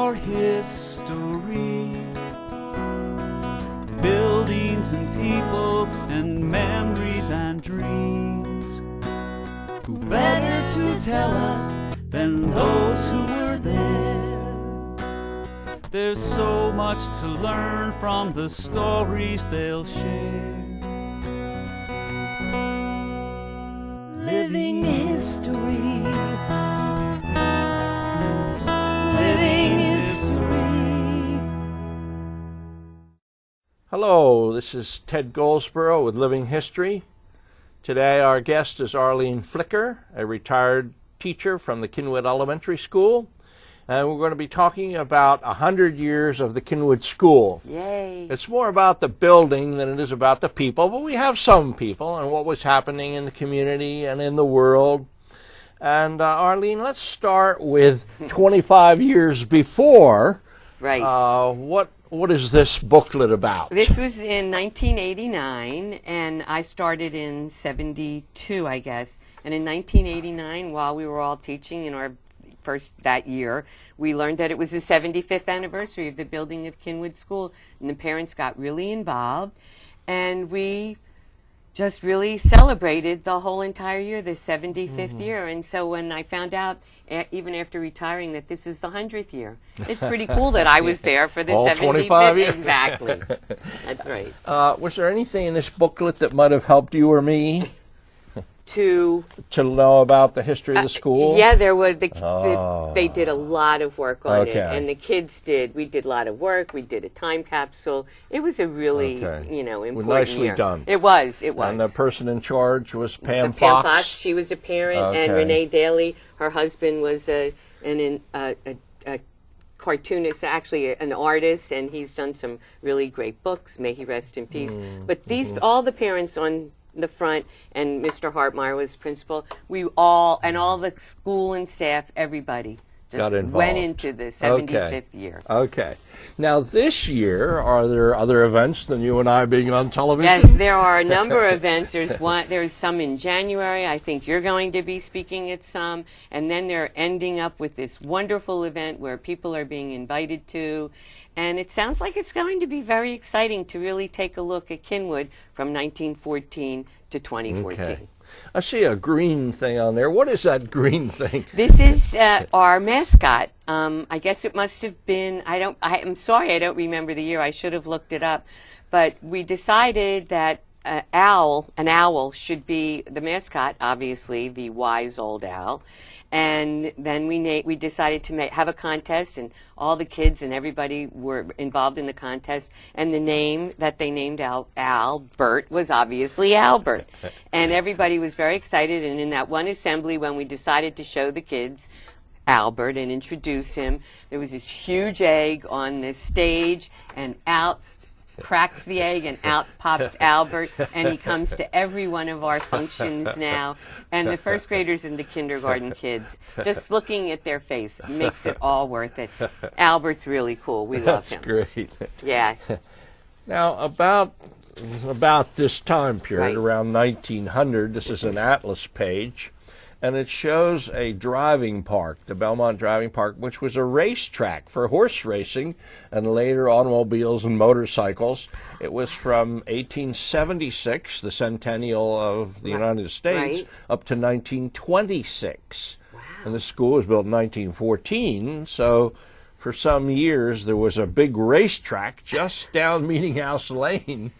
our history. Buildings and people and memories and dreams. Who better to tell us than those who were there? There's so much to learn from the stories they'll share. Living history. Living history. Hello, this is Ted Goldsboro with Living History. Today our guest is Arlene Flicker, a retired teacher from the Cynwyd Elementary School. And we're going to be talking about 100 years of the Cynwyd School. Yay! It's more about the building than it is about the people, but we have some people and what was happening in the community and in the world. And Arlene, let's start with 25 years before. Right. What is this booklet about? This was in 1989, and I started in 72, I guess. And in 1989, while we were all teaching in our first that year, we learned that it was the 75th anniversary of the building of Cynwyd School, and the parents got really involved, and we just really celebrated the whole entire year, the 75th year. And so when I found out, even after retiring, that this is the 100th year, it's pretty cool that I was there for the all 75th. 25 years. Exactly. That's right. Was there anything in this booklet that might have helped you or me To know about the history of the school? Yeah, there was. They did a lot of work on it, Okay. and the kids did. We did a lot of work. We did a time capsule. It was a really, important nicely year. done. It was. It was. And the person in charge was Pam Pam Fox. She was a parent, Okay. and Renee Daly, her husband, was a cartoonist, actually an artist, and he's done some really great books. May he rest in peace. But all the parents on the front, and Mr. Hartmeyer was principal, all the school and staff, everybody Got just involved. went into the 75th year. Okay. Now this year, are there other events than you and I being on television? Yes, there are a number of events. There's some in January. I think you're going to be speaking at some, and then they're ending up with this wonderful event where people are being invited to. And it sounds like it's going to be very exciting to really take a look at Cynwyd from 1914 to 2014. Okay. I see a green thing on there. What is that green thing? This is our mascot. I guess it must have been, I'm sorry I don't remember the year. I should have looked it up. But we decided that an owl should be the mascot, obviously, the wise old owl. And then we decided to have a contest, and all the kids and everybody were involved in the contest. And the name that they named Albert was obviously Albert. And everybody was very excited. And in that one assembly, when we decided to show the kids Albert and introduce him, there was this huge egg on this stage, and out cracks the egg and out pops Albert, and he comes to every one of our functions now. And the first graders and the kindergarten kids, just looking at their face makes it all worth it. Albert's really cool. We love him. That's great. Yeah. Now about this time period, Right. around 1900, this is an atlas page, and it shows a driving park, the Belmont Driving Park, which was a racetrack for horse racing and later automobiles and motorcycles. It was from 1876, the Centennial of the United States, Right. up to 1926. Wow. And the school was built in 1914, so for some years there was a big racetrack just down Meeting House Lane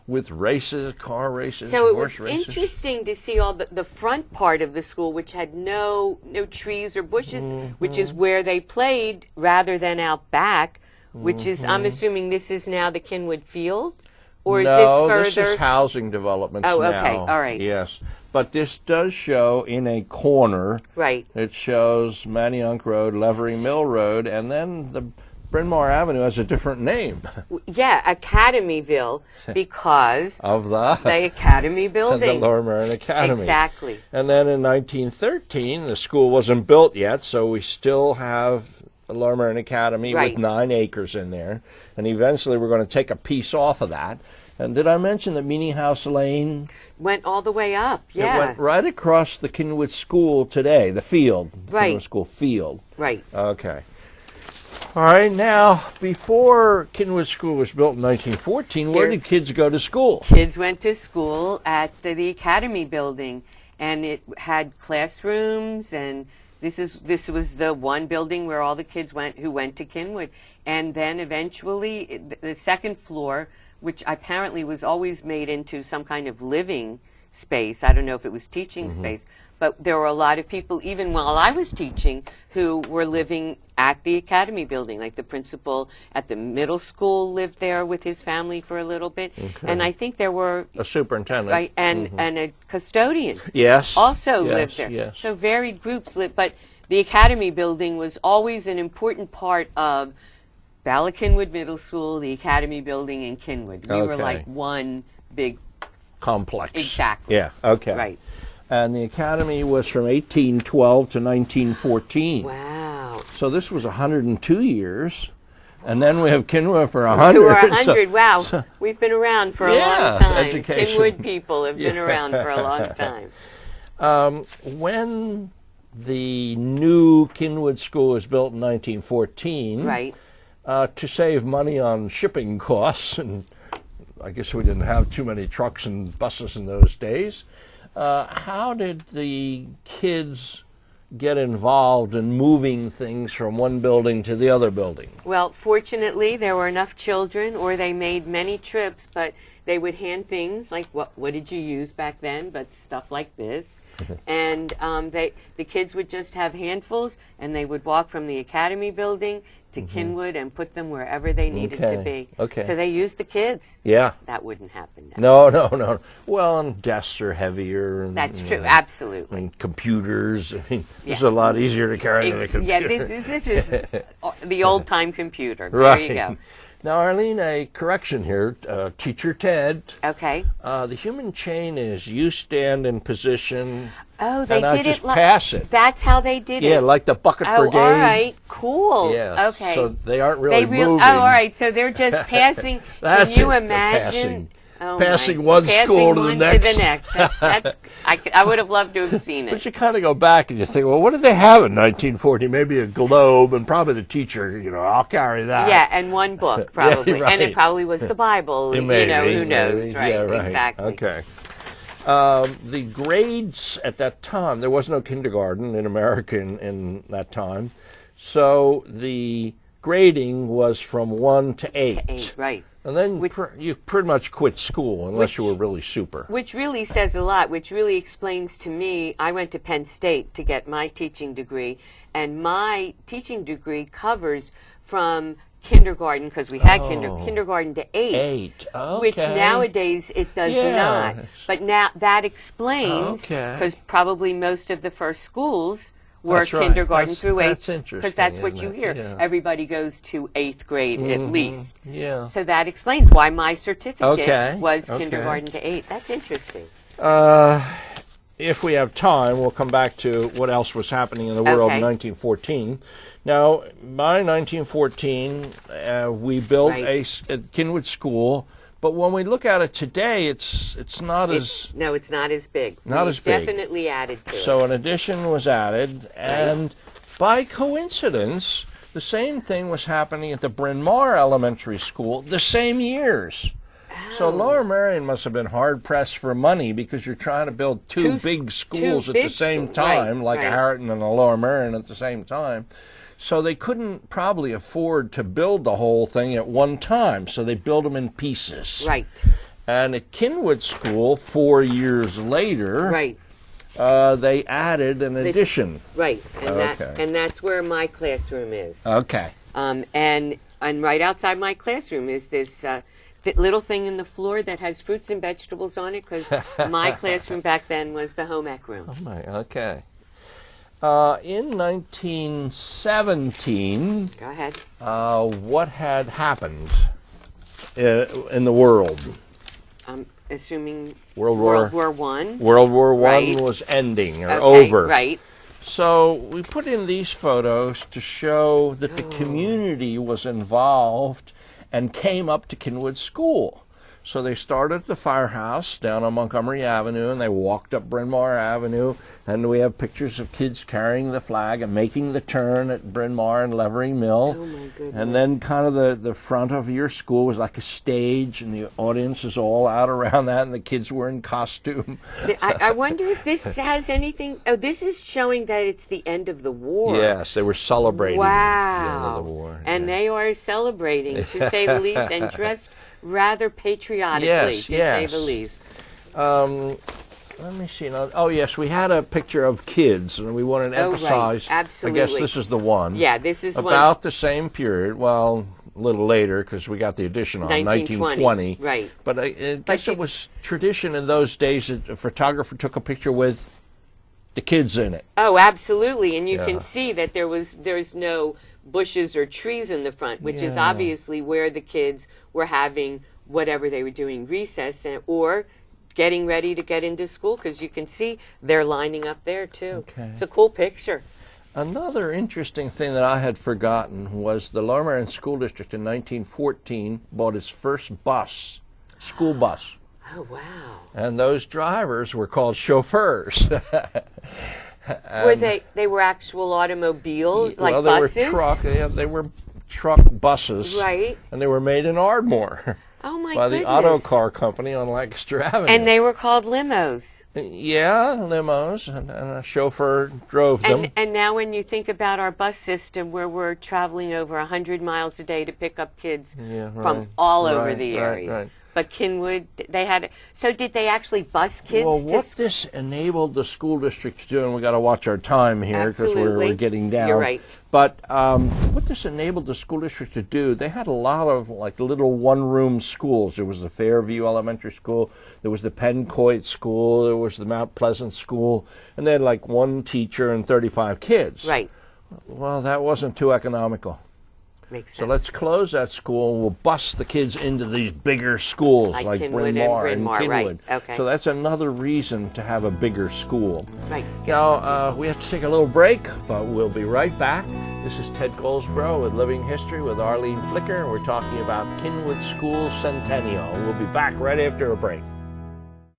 with races, car races, So it horse was races. interesting to see all the front part of the school, which had no trees or bushes, which is where they played, rather than out back, which is, I'm assuming this is now the Cynwyd Field? Or is this further? This is housing developments now. Oh, okay, all right. Yes, but this does show in a corner. Right. It shows Manayunk Road, Levering Mill Road, and then the Bryn Mawr Avenue has a different name. Yeah, Academyville, because of the Academy building. the Lower Merion Academy. Exactly. And then in 1913, the school wasn't built yet, so we still have the Lower Merion Academy Right. with 9 acres in there. And eventually we're going to take a piece off of that. And did I mention that Meeting House Lane Went all the way up, yeah. It went right across the Cynwyd School today, the field. Right. Cynwyd School field. Right. Okay. All right, now, before Cynwyd School was built in 1914, where did kids go to school? Kids went to school at the Academy building, and it had classrooms, and this was the one building where all the kids who went to Cynwyd. And then eventually the second floor, which apparently was always made into some kind of living space. I don't know if it was teaching space, but there were a lot of people, even while I was teaching, who were living at the Academy building. Like the principal at the middle school lived there with his family for a little bit. And I think there were a superintendent, right, and a custodian. Yes, also lived there. Yes. So varied groups lived, but the Academy building was always an important part of Bala Cynwyd Middle School, the Academy building, and Cynwyd. We were like one big complex. Exactly. Yeah. Okay. Right. And the Academy was from 1812 to 1914. Wow. So this was 102 years. And then we have Cynwyd for 100. To our 100, wow. We've been around for a long time. Education. Cynwyd people have been around for a long time. When the new Cynwyd School was built in 1914, right, to save money on shipping costs, and I guess we didn't have too many trucks and buses in those days, how did the kids get involved in moving things from one building to the other building? Well, fortunately, there were enough children, or they made many trips, but they would hand things like, what did you use back then? But stuff like this. And the kids would just have handfuls, and they would walk from the Academy building to Cynwyd and put them wherever they needed to be. Okay. So they used the kids. Yeah. That wouldn't happen now. No. Well, and desks are heavier. And, that's true, absolutely. And computers. I mean, it's a lot easier to carry than a computer. Yeah, this is the old-time computer. There Right. you go. Now, Arlene, a correction here. Teacher Ted. Okay. The human chain is you stand in position. Oh, they and I did just it like pass it. That's how they did it. Yeah, like the bucket brigade. Oh, all right, cool. Yeah. Okay. So they aren't really moving. Oh, all right. So they're just passing. That's Can you it, imagine? Passing one school to the next. To the next. That's I would have loved to have seen it. But you kind of go back and you think, well, what did they have in 1940? Maybe a globe, and probably the teacher, I'll carry that. Yeah, and one book probably, Yeah, right. and it probably was the Bible. Maybe, who knows, maybe. right? Yeah, right. Exactly. Okay. The grades at that time, there was no kindergarten in America in that time, so the grading was from 1 to 8. To 8, right. And then you pretty much quit school unless you were really super. Which really says a lot, which really explains to me, I went to Penn State to get my teaching degree, and my teaching degree covers from kindergarten, because we had kindergarten to 8. 8, okay. Which nowadays it does not. But now that explains, because probably most of the first schools were kindergarten through 8. That's interesting. Because that's what you hear. Yeah. Everybody goes to 8th grade at least. Yeah. So that explains why my certificate was kindergarten to 8. That's interesting. If we have time, we'll come back to what else was happening in the world in 1914. Now, by 1914, we built a Cynwyd School. But when we look at it today, it's not as... No, it's not as big. Not as big. Definitely added to it. So an addition was added, and by coincidence, the same thing was happening at the Bryn Mawr Elementary School the same years. So Lower Merion must have been hard-pressed for money, because you're trying to build two big schools at the same time, like Harriton and the Lower Merion at the same time. So they couldn't probably afford to build the whole thing at one time, so they built them in pieces. Right. And at Cynwyd School, 4 years later, they added an addition. Right, and that's where my classroom is. Okay. And right outside my classroom is this little thing in the floor that has fruits and vegetables on it, because my classroom back then was the home ec room. Oh my, okay. In 1917, go ahead. What had happened in the world? I'm assuming World War I. World War I was ending or over. Right. So we put in these photos to show that the community was involved and came up to Cynwyd School. So they started at the firehouse down on Montgomery Avenue, and they walked up Bryn Mawr Avenue, and we have pictures of kids carrying the flag and making the turn at Bryn Mawr and Levering Mill. Oh my goodness. And then kind of the front of your school was like a stage, and the audience is all out around that, and the kids were in costume. I wonder if this has anything. Oh, this is showing that it's the end of the war. Yes, they were celebrating Wow. the end of the war. And yeah. they are celebrating, to say the least, and dressed rather patriotically, Yes, to yes. say the least. Let me see. Now. Oh, yes, we had a picture of kids, and we wanted to Oh, right. emphasize. Absolutely. I guess this is the one. Yeah, this is about the same period. Well, a little later because we got the addition on 1920. Right. But I guess it was tradition in those days that a photographer took a picture with the kids in it. Oh, absolutely. And you Yeah. can see that there's no bushes or trees in the front, which is Yeah. obviously where the kids were having whatever they were doing, recess, or getting ready to get into school, because you can see they're lining up there too. Okay. It's a cool picture. Another interesting thing that I had forgotten was the Lower Merion School District in 1914 bought its first bus, school bus. Oh, wow. And those drivers were called chauffeurs. Were they were actual automobiles, like well, they buses? they were truck buses. Right. And they were made in Ardmore Oh, my by goodness. the auto car company on Lancaster Avenue. And they were called limos. Yeah, limos, and a chauffeur drove them. And now when you think about our bus system, where we're traveling over 100 miles a day to pick up kids from all over the area. Right. But Cynwyd, they had. So did they actually bus kids? Well, to what this enabled the school district to do, and we got to watch our time here because we're getting down. You're right. But what this enabled the school district to do, they had a lot of like little one-room schools. There was the Fairview Elementary School, there was the Pencoit School, there was the Mount Pleasant School, and they had like one teacher and 35 kids. Right. Well, that wasn't too economical. Makes So sense. let's close that school and we'll bus the kids into these bigger schools Like like Cynwyd Bryn and Mawr Bryn and Mawr, Cynwyd. right, okay. So that's another reason to have a bigger school. Right. Now, we have to take a little break, but we'll be right back. This is Ted Goldsboro with Living History with Arlene Flicker, and we're talking about Cynwyd School Centennial. We'll be back right after a break.